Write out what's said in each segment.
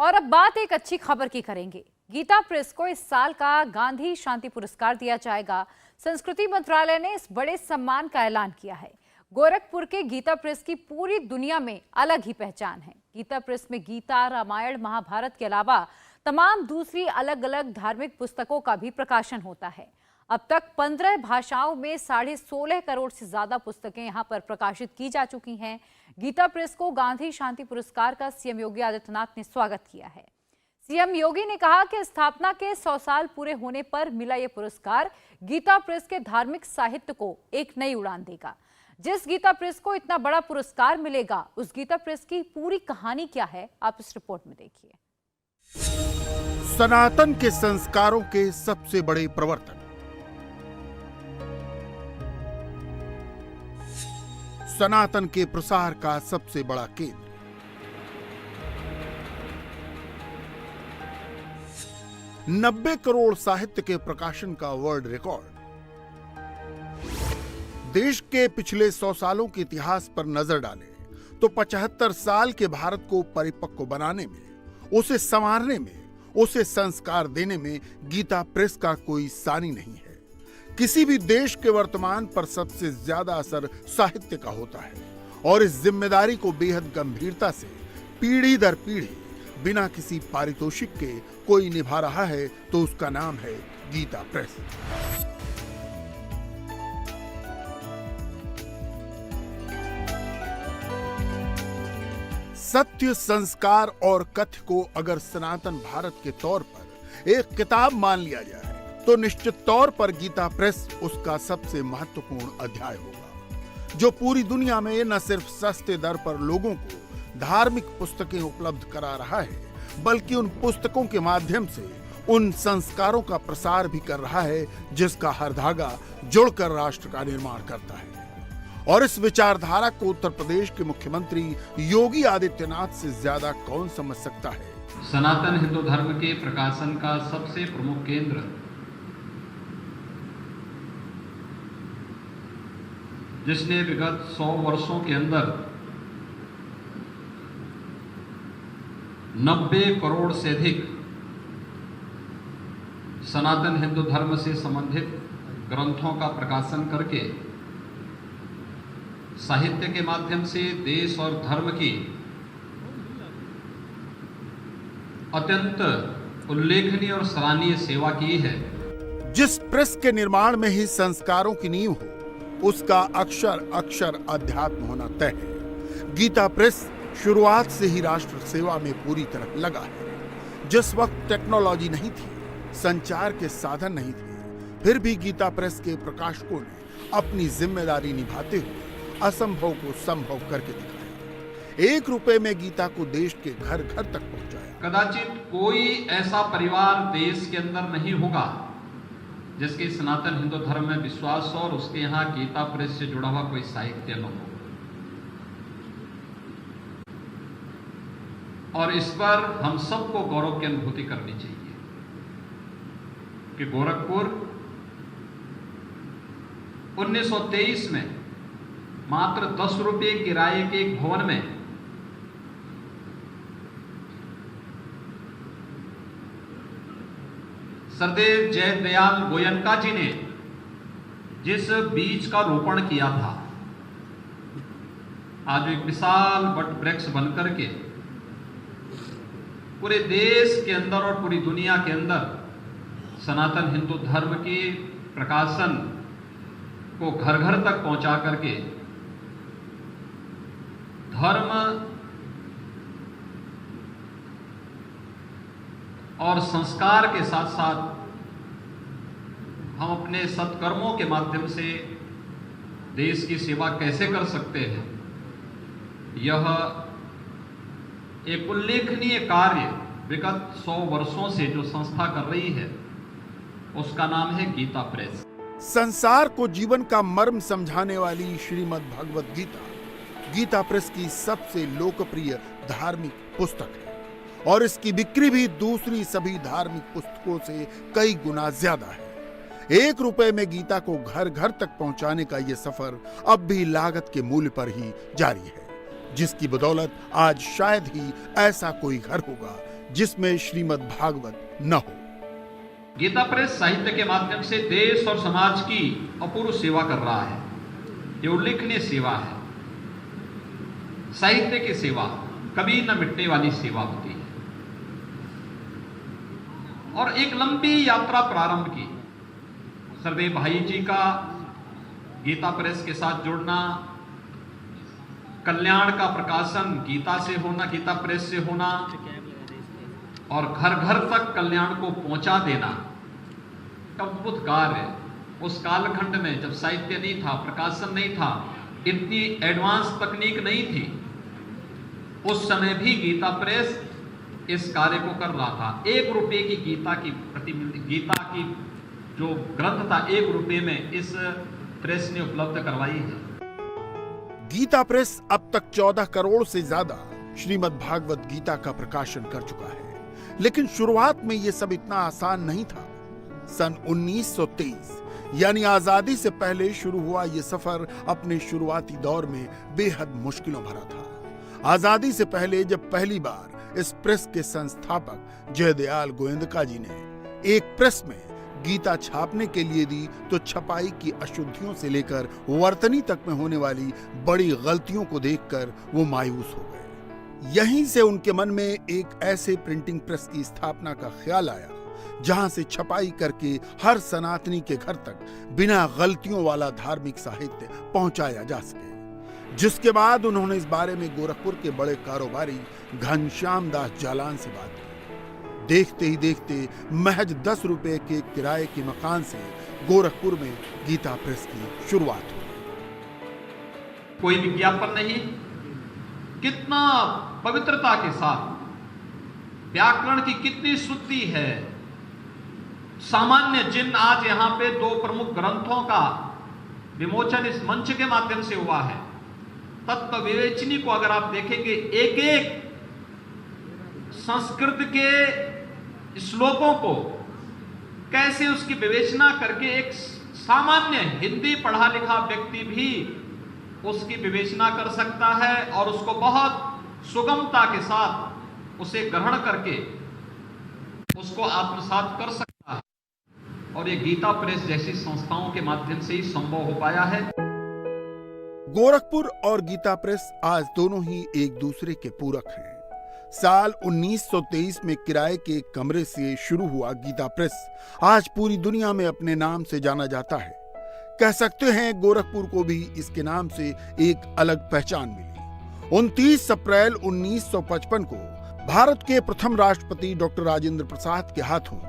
और अब बात एक अच्छी खबर की करेंगे। गीता प्रेस को इस साल का गांधी शांति पुरस्कार दिया जाएगा। संस्कृति मंत्रालय ने इस बड़े सम्मान का ऐलान किया है। गोरखपुर के गीता प्रेस की पूरी दुनिया में अलग ही पहचान है। गीता प्रेस में गीता, रामायण, महाभारत के अलावा तमाम दूसरी अलग अलग धार्मिक पुस्तकों का भी प्रकाशन होता है। अब तक 15 भाषाओं में 16.5 करोड़ से ज्यादा पुस्तकें यहां पर प्रकाशित की जा चुकी हैं। गीता प्रेस को गांधी शांति पुरस्कार का सीएम योगी आदित्यनाथ ने स्वागत किया है। सीएम योगी ने कहा कि स्थापना के 100 साल पूरे होने पर मिला ये पुरस्कार गीता प्रेस के धार्मिक साहित्य को एक नई उड़ान देगा। जिस गीता प्रेस को इतना बड़ा पुरस्कार मिलेगा, उस गीता प्रेस की पूरी कहानी क्या है, आप इस रिपोर्ट में देखिए। सनातन के संस्कारों के सबसे बड़े प्रवर्तक, सनातन के प्रसार का सबसे बड़ा केंद्र, 90 करोड़ साहित्य के प्रकाशन का वर्ल्ड रिकॉर्ड। देश के पिछले 100 सालों के इतिहास पर नजर डालें तो 75 साल के भारत को परिपक्व बनाने में, उसे संवारने में, उसे संस्कार देने में गीता प्रेस का कोई सानी नहीं है। किसी भी देश के वर्तमान पर सबसे ज्यादा असर साहित्य का होता है और इस जिम्मेदारी को बेहद गंभीरता से पीढ़ी दर पीढ़ी बिना किसी पारितोषिक के कोई निभा रहा है तो उसका नाम है गीता प्रेस। सत्य, संस्कार और कथ्य को अगर सनातन भारत के तौर पर एक किताब मान लिया जाए तो निश्चित तौर पर गीता प्रेस उसका सबसे महत्वपूर्ण अध्याय होगा, जो पूरी दुनिया में न सिर्फ सस्ते दर पर लोगों को धार्मिक पुस्तकें उपलब्ध करा रहा है, बल्कि उन पुस्तकों के माध्यम से उन संस्कारों का प्रसार भी कर रहा है जिसका हर धागा जुड़कर राष्ट्र का निर्माण करता है। और इस विचारधारा को उत्तर प्रदेश के मुख्यमंत्री योगी आदित्यनाथ से ज्यादा कौन समझ सकता है। सनातन हिंदू धर्म के प्रकाशन का सबसे प्रमुख केंद्र, जिसने विगत 100 वर्षों के अंदर 90 करोड़ से अधिक सनातन हिंदू धर्म से संबंधित ग्रंथों का प्रकाशन करके साहित्य के माध्यम से देश और धर्म की अत्यंत उल्लेखनीय और सराहनीय सेवा की है। जिस प्रेस के निर्माण में ही संस्कारों की नींव हो, उसका अक्षर अक्षर अध्यात्म होना तय है। गीता प्रेस शुरुआत से ही राष्ट्र सेवा में पूरी तरह लगा है। जिस वक्त टेक्नोलॉजी नहीं थी, संचार के साधन नहीं थे, फिर भी गीता प्रेस के प्रकाशकों ने अपनी जिम्मेदारी निभाते हुए असंभव को संभव करके दिखाया। 1 रुपए में गीता को देश के घर घर तक पहुंचाया। कदाचित कोई ऐसा परिवार देश के अंदर नहीं होगा जिसके सनातन हिंदू धर्म में विश्वास हो और उसके यहाँ गीता प्रेस से जुड़ा हुआ कोई साहित्य न हो। और इस पर हम सबको गौरव की अनुभूति करनी चाहिए कि गोरखपुर 1923 में मात्र 10 रुपये किराए के एक भवन में सरदेव जयदयाल गोयनका जी ने जिस बीज का रोपण किया था, आज एक विशाल वट वृक्ष बनकर के पूरे देश के अंदर और पूरी दुनिया के अंदर सनातन हिंदू धर्म के प्रकाशन को घर घर तक पहुंचा करके धर्म और संस्कार के साथ साथ हम अपने सत्कर्मों के माध्यम से देश की सेवा कैसे कर सकते हैं, यह एक उल्लेखनीय कार्य विगत 100 वर्षों से जो संस्था कर रही है, उसका नाम है गीता प्रेस। संसार को जीवन का मर्म समझाने वाली श्रीमद् भगवत गीता गीता प्रेस की सबसे लोकप्रिय धार्मिक पुस्तक है और इसकी बिक्री भी दूसरी सभी धार्मिक पुस्तकों से कई गुना ज्यादा है। 1 रुपए में गीता को घर घर तक पहुंचाने का यह सफर अब भी लागत के मूल्य पर ही जारी है, जिसकी बदौलत आज शायद ही ऐसा कोई घर होगा जिसमें श्रीमद् भागवत न हो। गीता प्रेस साहित्य के माध्यम से देश और समाज की अपूर्व सेवा कर रहा है। ये उल्लेखनीय सेवा है। साहित्य की सेवा कभी न मिटने वाली सेवा होती है और एक लंबी यात्रा प्रारंभ की। सरदेव भाई जी का गीता प्रेस के साथ जुड़ना, कल्याण का प्रकाशन गीता से होना, गीता प्रेस से होना और घर घर तक कल्याण को पहुंचा देना अद्भुत कार्य। उस कालखंड में जब साहित्य नहीं था, प्रकाशन नहीं था, इतनी एडवांस तकनीक नहीं थी, उस समय भी गीता प्रेस इस कार्य को कर रहा था। 1 रुपये की गीता की गीता की जो ग्रंथ था 1 रुपये में इस प्रेस ने उपलब्ध करवाई है। गीता प्रेस अब तक 14 करोड़ से ज्यादा श्रीमद् भागवत गीता का प्रकाशन कर चुका है। लेकिन शुरुआत में यह सब इतना आसान नहीं था। सन 1923 यानी आजादी से पहले शुरू हुआ यह सफर अपने शुरुआती दौर में बेहद मुश्किलों भरा था। आजादी से पहले जब पहली बार इस प्रेस के संस्थापक जयदयाल गोयंदका जी ने एक प्रेस में गीता छापने के लिए दी तो छपाई की अशुद्धियों से लेकर वर्तनी तक में होने वाली बड़ी गलतियों को देखकर वो मायूस हो गए। यहीं से उनके मन में एक ऐसे प्रिंटिंग प्रेस की स्थापना का ख्याल आया जहां से छपाई करके हर सनातनी के घर तक बिना गलतियों वाला धार्मिक साहित्य पहुंचाया जा सके। जिसके बाद उन्होंने इस बारे में गोरखपुर के बड़े कारोबारी घनश्याम दास जालान से बात की। देखते ही देखते महज 10 रुपए के किराए के मकान से गोरखपुर में गीता प्रेस की शुरुआत हुई। कोई विज्ञापन नहीं, कितना पवित्रता के साथ, व्याकरण की कितनी शुद्धि है। सामान्य जिन आज यहां पे 2 प्रमुख ग्रंथों का विमोचन इस मंच के माध्यम से हुआ है, तत्व विवेचनी को अगर आप देखेंगे, एक एक संस्कृत के श्लोकों को कैसे उसकी विवेचना करके एक सामान्य हिंदी पढ़ा लिखा व्यक्ति भी उसकी विवेचना कर सकता है और उसको बहुत सुगमता के साथ उसे ग्रहण करके उसको आत्मसात कर सकता है। और ये गीता प्रेस जैसी संस्थाओं के माध्यम से ही संभव हो पाया है। गोरखपुर और गीता प्रेस आज दोनों ही एक दूसरे के पूरक हैं। साल 1923 में किराए के एक कमरे से शुरू हुआ गीता प्रेस आज पूरी दुनिया में अपने नाम से जाना जाता है। कह सकते हैं गोरखपुर को भी इसके नाम से एक अलग पहचान मिली। 29 अप्रैल 1955 को भारत के प्रथम राष्ट्रपति डॉक्टर राजेंद्र प्रसाद के हाथों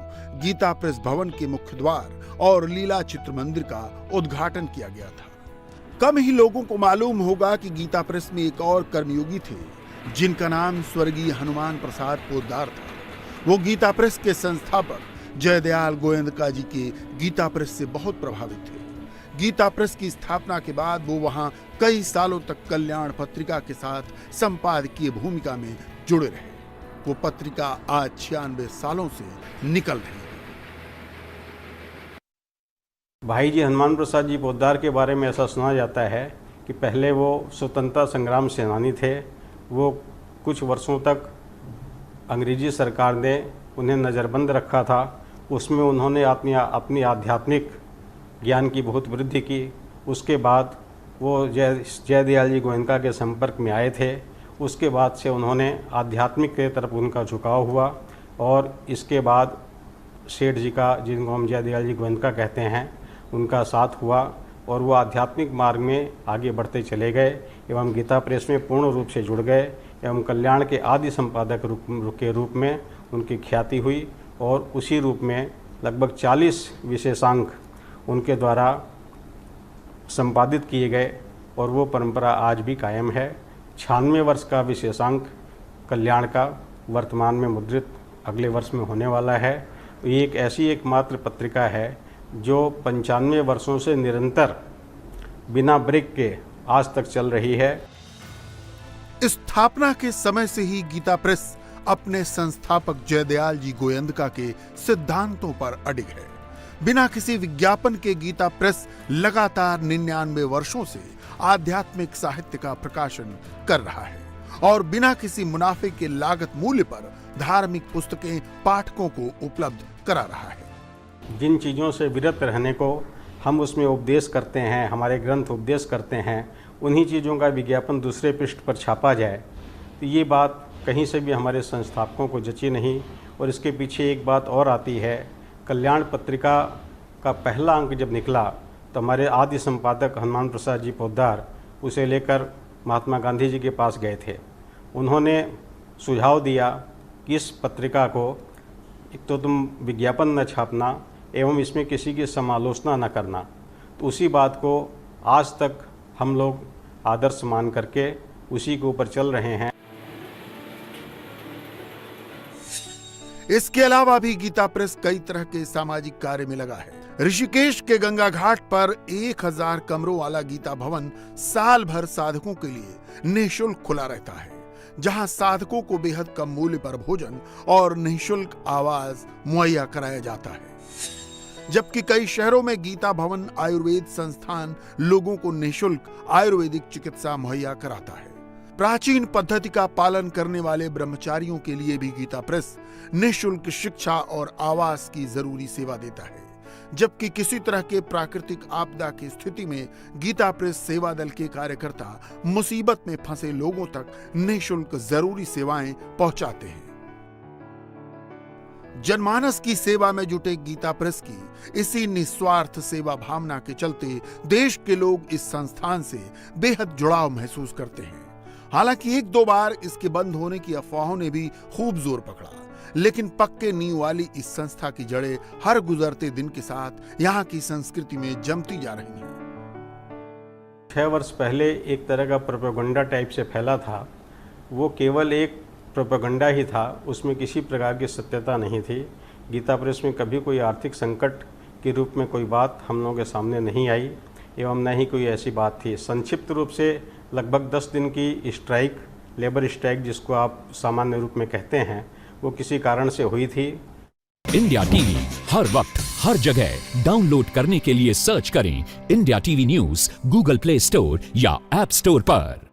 गीता प्रेस भवन के मुख्य द्वार और लीला चित्र मंदिर का उद्घाटन किया गया था। कम ही लोगों को मालूम होगा कि गीता प्रेस में एक और कर्मयोगी थे जिनका नाम स्वर्गीय हनुमान प्रसाद पोद्दार था। वो गीता प्रेस के संस्थापक जयदयाल गोयंदका जी के गीता प्रेस से बहुत प्रभावित थे। गीता प्रेस की स्थापना के बाद वो वहां कई सालों तक कल्याण पत्रिका के साथ संपादकीय भूमिका में जुड़े रहे। वो पत्रिका आज 96 सालों से निकल रही है। भाई जी हनुमान प्रसाद जी पोद्दार के बारे में ऐसा सुना जाता है कि पहले वो स्वतंत्रता संग्राम सेनानी थे। वो कुछ वर्षों तक अंग्रेजी सरकार ने उन्हें नज़रबंद रखा था। उसमें उन्होंने अपनी आध्यात्मिक ज्ञान की बहुत वृद्धि की। उसके बाद वो जयदयाल जी गोयंदका के संपर्क में आए थे। उसके बाद से उन्होंने आध्यात्मिक के तरफ उनका झुकाव हुआ और इसके बाद सेठ जी का, जिनको हम जयदयाल जी गोयंदका कहते हैं, उनका साथ हुआ और वो आध्यात्मिक मार्ग में आगे बढ़ते चले गए एवं गीता प्रेस में पूर्ण रूप से जुड़ गए एवं कल्याण के आदि संपादक के रूप में उनकी ख्याति हुई और उसी रूप में लगभग 40 विशेषांक उनके द्वारा संपादित किए गए और वो परंपरा आज भी कायम है। 96 वर्ष का विशेषांक कल्याण का वर्तमान में मुद्रित अगले वर्ष में होने वाला है। ये एक ऐसी एकमात्र पत्रिका है जो 95 वर्षों से निरंतर बिना ब्रेक के आज तक चल रही है। स्थापना के समय से ही गीता प्रेस अपने संस्थापक जयदयाल जी गोयंदका के सिद्धांतों पर अडिग है। बिना किसी विज्ञापन के गीता प्रेस लगातार 99 वर्षों से आध्यात्मिक साहित्य का प्रकाशन कर रहा है और बिना किसी मुनाफे के लागत मूल्य पर धार्मिक पुस्तकें पाठकों को उपलब्ध करा रहा है। जिन चीज़ों से विरत रहने को हम उसमें उपदेश करते हैं, हमारे ग्रंथ उपदेश करते हैं, उन्हीं चीज़ों का विज्ञापन दूसरे पृष्ठ पर छापा जाए, तो ये बात कहीं से भी हमारे संस्थापकों को जची नहीं। और इसके पीछे एक बात और आती है, कल्याण पत्रिका का पहला अंक जब निकला तो हमारे आदि संपादक हनुमान प्रसाद जी पोद्दार उसे लेकर महात्मा गांधी जी के पास गए थे। उन्होंने सुझाव दिया कि इस पत्रिका को एक तो तुम विज्ञापन न छापना एवं इसमें किसी की समालोचना न करना। तो उसी बात को आज तक हम लोग आदर्श मान करके उसी के ऊपर चल रहे हैं। इसके अलावा भी गीता प्रेस कई तरह के सामाजिक कार्य में लगा है। ऋषिकेश के गंगा घाट पर 1000 कमरों वाला गीता भवन साल भर साधकों के लिए निःशुल्क खुला रहता है, जहां साधकों को बेहद कम मूल्य पर भोजन और निःशुल्क आवास मुहैया कराया जाता है। जबकि कई शहरों में गीता भवन आयुर्वेद संस्थान लोगों को निःशुल्क आयुर्वेदिक चिकित्सा मुहैया कराता है। प्राचीन पद्धति का पालन करने वाले ब्रह्मचारियों के लिए भी गीता प्रेस निःशुल्क शिक्षा और आवास की जरूरी सेवा देता है। जबकि किसी तरह के प्राकृतिक आपदा की स्थिति में गीता प्रेस सेवा दल के कार्यकर्ता मुसीबत में फंसे लोगों तक निःशुल्क जरूरी सेवाएं पहुंचाते हैं। जनमानस की सेवा में जुटे गीता प्रेस की इसी निस्वार्थ सेवा भावना के चलते देश के लोग इस संस्थान से बेहद जुड़ाव महसूस करते हैं। हालांकि 1-2 बार इसके बंद होने की अफवाहों ने भी खूब जोर पकड़ा, लेकिन पक्के नींव वाली इस संस्था की जड़ें हर गुजरते दिन के साथ यहाँ की संस्कृति में जमती जा रही हैं। 6 वर्ष पहले एक तरह का प्रोपेगेंडा टाइप से फैला था, वो केवल एक प्रोपेगेंडा ही था, उसमें किसी प्रकार की सत्यता नहीं थी। गीता प्रेस में कभी कोई आर्थिक संकट के रूप में कोई बात हम लोगों के सामने नहीं आई एवं न ही कोई ऐसी बात थी। संक्षिप्त रूप से लगभग 10 दिन की स्ट्राइक, लेबर स्ट्राइक जिसको आप सामान्य रूप में कहते हैं, वो किसी कारण से हुई थी। इंडिया टीवी हर वक्त हर जगह डाउनलोड करने के लिए सर्च करें India TV news Google play store या ऐप स्टोर पर।